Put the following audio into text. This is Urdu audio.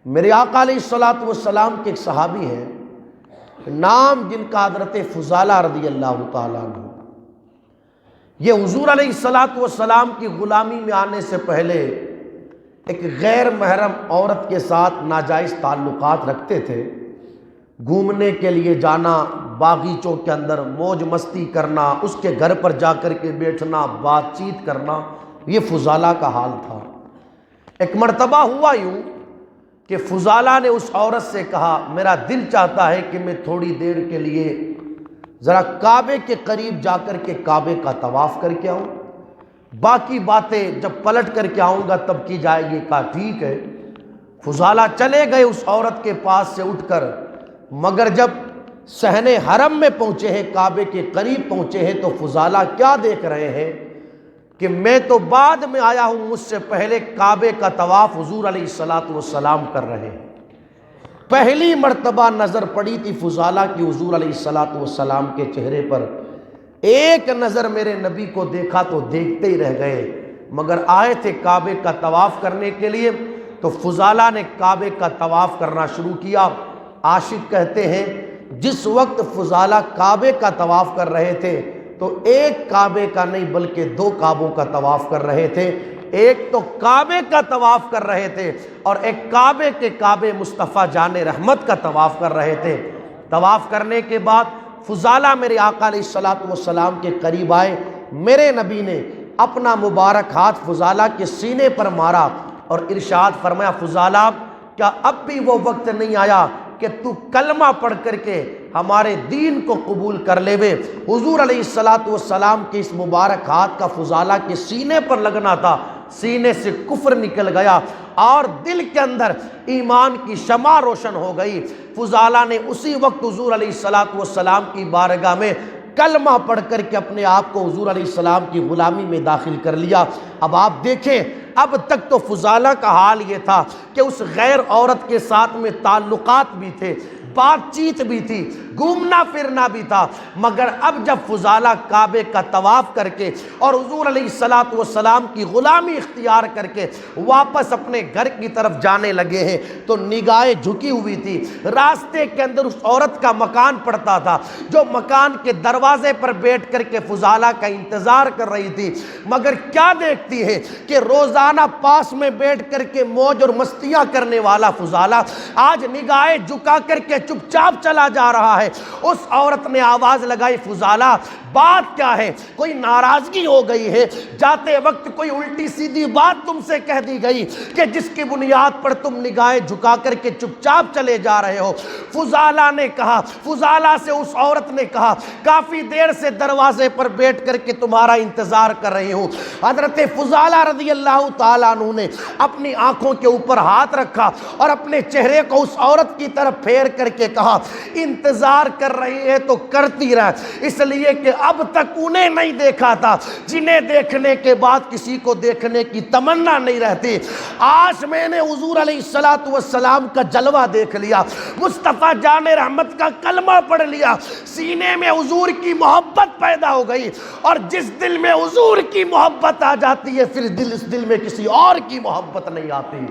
میرے آقا علیہ الصلوۃ والسلام کے ایک صحابی ہیں، نام جن کا حضرت فضالہ رضی اللہ تعالیٰ عنہ۔ یہ حضور علیہ الصلوۃ والسلام کی غلامی میں آنے سے پہلے ایک غیر محرم عورت کے ساتھ ناجائز تعلقات رکھتے تھے۔ گھومنے کے لیے جانا، باغیچوں کے اندر موج مستی کرنا، اس کے گھر پر جا کر کے بیٹھنا، بات چیت کرنا، یہ فضالہ کا حال تھا۔ ایک مرتبہ ہوا یوں کہ فضالہ نے اس عورت سے کہا، میرا دل چاہتا ہے کہ میں تھوڑی دیر کے لیے ذرا کعبے کے قریب جا کر کے کعبے کا طواف کر کے آؤں، باقی باتیں جب پلٹ کر کے آؤں گا تب کی جائے گی۔ کہا ٹھیک ہے۔ فضالہ چلے گئے اس عورت کے پاس سے اٹھ کر، مگر جب صحن حرم میں پہنچے ہیں، کعبے کے قریب پہنچے ہیں، تو فضالہ کیا دیکھ رہے ہیں کہ میں تو بعد میں آیا ہوں، مجھ سے پہلے کعبے کا طواف حضور علیہ الصلوۃ والسلام کر رہے ہیں۔ پہلی مرتبہ نظر پڑی تھی فضالہ کی حضور علیہ الصلوۃ والسلام کے چہرے پر، ایک نظر میرے نبی کو دیکھا تو دیکھتے ہی رہ گئے، مگر آئے تھے کعبے کا طواف کرنے کے لیے۔ تو فضالہ نے کعبے کا طواف کرنا شروع کیا۔ عاشق کہتے ہیں جس وقت فضالہ کعبے کا طواف کر رہے تھے تو ایک کعبے کا نہیں بلکہ دو کعبوں کا طواف کر رہے تھے۔ ایک تو کعبے کا طواف کر رہے تھے اور ایک کعبے کے کعبے مصطفیٰ جان رحمت کا طواف کر رہے تھے۔ طواف کرنے کے بعد فضالہ میرے آقا علیہ الصلوۃ والسلام کے قریب آئے۔ میرے نبی نے اپنا مبارک ہاتھ فضالہ کے سینے پر مارا اور ارشاد فرمایا، فضالہ کیا اب بھی وہ وقت نہیں آیا کہ تو کلمہ پڑھ کر کے ہمارے دین کو قبول کر لے وے؟ حضور علیہ الصلوۃ والسلام کے اس مبارک ہاتھ کا فضالہ کے سینے پر لگنا تھا، سینے سے کفر نکل گیا اور دل کے اندر ایمان کی شمع روشن ہو گئی۔ فضالہ نے اسی وقت حضور علیہ الصلوۃ والسلام کی بارگاہ میں کلمہ پڑھ کر کے اپنے آپ کو حضور علیہ السلام کی غلامی میں داخل کر لیا۔ اب آپ دیکھیں، اب تک تو فضالہ کا حال یہ تھا کہ اس غیر عورت کے ساتھ میں تعلقات بھی تھے، بات چیت بھی تھی، گھومنا پھرنا بھی تھا، مگر اب جب فضالہ کعبے کا طواف کر کے اور حضور علیہ الصلوۃ والسلام کی غلامی اختیار کر کے واپس اپنے گھر کی طرف جانے لگے ہیں تو نگاہیں جھکی ہوئی تھی۔ راستے کے اندر اس عورت کا مکان پڑتا تھا، جو مکان کے دروازے پر بیٹھ کر کے فضالہ کا انتظار کر رہی تھی، مگر کیا دیکھتی ہے کہ روزانہ پاس میں بیٹھ کر کے موج اور مستیاں کرنے والا فضالہ آج نگاہیں جھکا کر کے چپ چاپ چلا جا رہا ہے۔ اس عورت نے آواز لگائی، فضالہ بات کیا ہے؟ کوئی ناراضگی ہو گئی ہے؟ جاتے وقت کوئی الٹی سیدھی بات تم سے کہہ دی گئی کہ جس کی بنیاد پر تم نگاہیں جھکا کر کے چپ چاپ چلے جا رہے ہو؟ فضالہ نے کہا، فضالہ سے اس عورت نے کہا، کافی دیر سے دروازے پر بیٹھ کر کے تمہارا انتظار کر رہی ہوں۔ حضرت فضالہ رضی اللہ تعالیٰ عنہ نے اپنی آنکھوں کے اوپر ہاتھ رکھا اور اپنے چہرے کو اس عورت کی طرف پھیر کر کے کہا، انتظار کر رہی ہے تو کرتی رہ، اس لیے کہ اب تک انہیں نہیں دیکھا تھا جنہیں دیکھنے کے بعد کسی کو دیکھنے کی تمنا نہیں رہتی۔ آج میں نے حضور علیہ الصلوۃ والسلام کا جلوہ دیکھ لیا، مصطفیٰ جان رحمت کا کلمہ پڑھ لیا، سینے میں حضور کی محبت پیدا ہو گئی، اور جس دل میں حضور کی محبت آ جاتی ہے پھر اس دل میں کسی اور کی محبت نہیں آتی۔